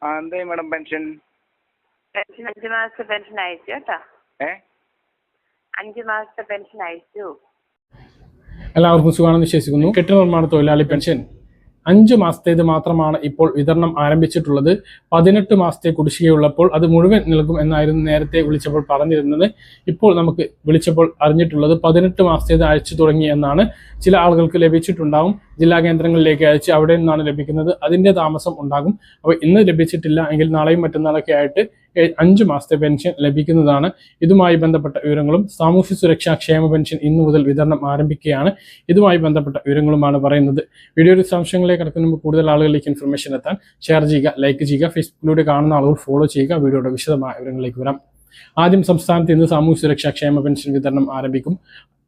എന്തായി madam pension? Pension 5 മാസത്തെ pension അയച്ചു കേട്ടോ. 5 മാസത്തെ പെൻഷൻ അയച്ചു. എല്ലാവർക്കും സുഖമാണെന്ന് വിശ്വസിക്കുന്നു. കെട്ടിട നിർമ്മാണ തൊഴിലാളി പെൻഷൻ 5 മാസത്തേത് മാത്രമാണ് ഇപ്പോൾ വിതരണം ആരംഭിച്ചിട്ടുള്ളത്. 18 മാസത്തെ കുടിശ്ശികയുള്ളപ്പോൾ അത് മുഴുവൻ നൽകും എന്നായിരുന്നു നേരത്തെ വിളിച്ചപ്പോൾ പറഞ്ഞിരുന്നത്. ഇപ്പോൾ നമുക്ക് വിളിച്ചപ്പോൾ അറിഞ്ഞിട്ടുള്ളത് 18 മാസത്തേത് അയച്ചു തുടങ്ങി എന്നാണ്. ചില ആളുകൾക്ക് ലഭിച്ചിട്ടുണ്ടാകും, ജില്ലാ കേന്ദ്രങ്ങളിലേക്ക് അയച്ച് അവിടെ നിന്നാണ് ലഭിക്കുന്നത്. അതിൻ്റെ താമസം ഉണ്ടാകും. അപ്പോൾ ഇന്ന് ലഭിച്ചിട്ടില്ല എങ്കിൽ നാളെയും മറ്റന്നാളൊക്കെ ആയിട്ട് 5 മാസത്തെ പെൻഷൻ ലഭിക്കുന്നതാണ്. ഇതുമായി ബന്ധപ്പെട്ട വിവരങ്ങളും സാമൂഹ്യ സുരക്ഷാ ക്ഷേമ പെൻഷൻ ഇന്നു മുതൽ വിതരണം ആരംഭിക്കുകയാണ്. ഇതുമായി ബന്ധപ്പെട്ട വിവരങ്ങളുമാണ് പറയുന്നത്. വീഡിയോയുടെ വിശദാംശങ്ങളിലേക്ക് കടക്കുമ്പോൾ കൂടുതൽ ആളുകളിലേക്ക് ഇൻഫർമേഷൻ എത്താൻ ഷെയർ ചെയ്യുക, ലൈക്ക് ചെയ്യുക, ഫേസ്ബുക്കിലൂടെ കാണുന്ന ആളുകൾ ഫോളോ ചെയ്യുക. വീഡിയോയുടെ വിശദമായ വിവരങ്ങളിലേക്ക് വരാം. ആദ്യം സംസ്ഥാനത്ത് ഇന്ന് സാമൂഹ്യ സുരക്ഷാ ക്ഷേമ പെൻഷൻ വിതരണം ആരംഭിക്കും.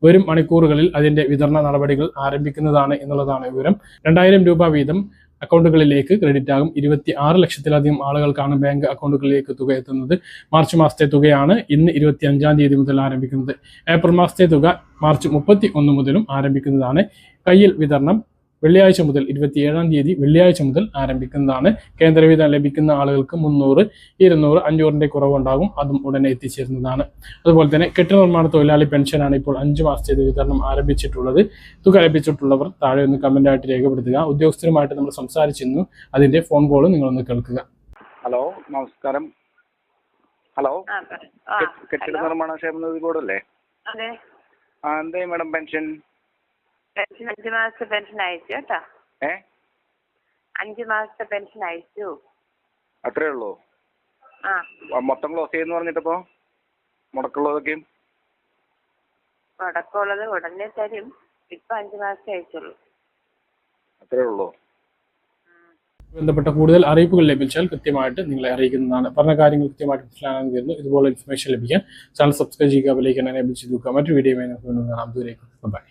വരും മണിക്കൂറുകളിൽ അതിന്റെ വിതരണ നടപടികൾ ആരംഭിക്കുന്നതാണ് എന്നുള്ളതാണ് വിവരം. 2000 രൂപ വീതം അക്കൗണ്ടുകളിലേക്ക് ക്രെഡിറ്റ് ആകും. 26 ലക്ഷത്തിലധികം ആളുകൾക്കാണ് ബാങ്ക് അക്കൗണ്ടുകളിലേക്ക് തുക എത്തുന്നത്. മാർച്ച് മാസത്തെ തുകയാണ് ഇന്ന് 25-ാം തീയതി മുതൽ ആരംഭിക്കുന്നത്. ഏപ്രിൽ മാസത്തെ തുക മാർച്ച് 31 മുതലും ആരംഭിക്കുന്നതാണ്. കയ്യിൽ വിതരണം വെള്ളിയാഴ്ച മുതൽ 27-ാം തീയതി വെള്ളിയാഴ്ച മുതൽ ആരംഭിക്കുന്നതാണ്. കേന്ദ്രവിഹിതം ലഭിക്കുന്ന ആളുകൾക്ക് 300, 200, 500ന്റെ കുറവുണ്ടാകും. അതും ഉടനെ എത്തിച്ചേരുന്നതാണ്. അതുപോലെ തന്നെ കെട്ടിട നിർമ്മാണ തൊഴിലാളി പെൻഷനാണ് ഇപ്പോൾ 5 മാസത്തെ വിതരണം ആരംഭിച്ചിട്ടുള്ളത്. തുക ലഭിച്ചിട്ടുള്ളവർ താഴെ ഒന്ന് കമന്റായിട്ട് രേഖപ്പെടുത്തുക. ഉദ്യോഗസ്ഥരുമായിട്ട് നമ്മൾ സംസാരിച്ചിരുന്നു, അതിന്റെ ഫോൺ കോൾ നിങ്ങളൊന്ന് കേൾക്കുക. ഹലോ, നമസ്കാരം. ഹലോ, കെട്ടിട നിർമ്മാണ ക്ഷേമ നിധി ബോർഡല്ലേ? എന്തായി മാഡം പെൻഷൻ? പെൻഷൻ 5 മാസത്തെ പെൻഷൻ അയച്ചു കേട്ടോ. 5 മാസത്തെ പെൻഷൻ അയച്ചു. അത്രേ ഉള്ളൂ? മൊത്തം ക്ലോസ് ചെയ്യുന്നു പറഞ്ഞിട്ടപ്പോ മുടക്കുള്ളതൊക്കെയും? മുടക്കുള്ളത് ഉടനെ തരും. ഇപ്പൊ 5 മാസത്തെ അയച്ചുള്ളൂ. അത്രേ ഉള്ളൂ? ബന്ധപ്പെട്ട കൂടുതൽ അറിയിപ്പുകൾ ലഭിച്ചാൽ കൃത്യമായിട്ട് നിങ്ങളെ അറിയിക്കുന്നതാണ്. പറഞ്ഞ കാര്യങ്ങൾ കൃത്യമായിട്ട് മനസ്സിലാകാൻ തരുന്നു. ഇതുപോലെ ഇൻഫർമേഷൻ ലഭിക്കാൻ ചാനൽ സബ്സ്ക്രൈബ് ചെയ്യുക, ബെൽ ഐക്കൺ എനേബിൾ ചെയ്ത് വെക്കുക. മറ്റൊരു വീഡിയോയുമായി നമുക്ക് വീണ്ടും കാണാം. ദൂരേക്കും ബൈ.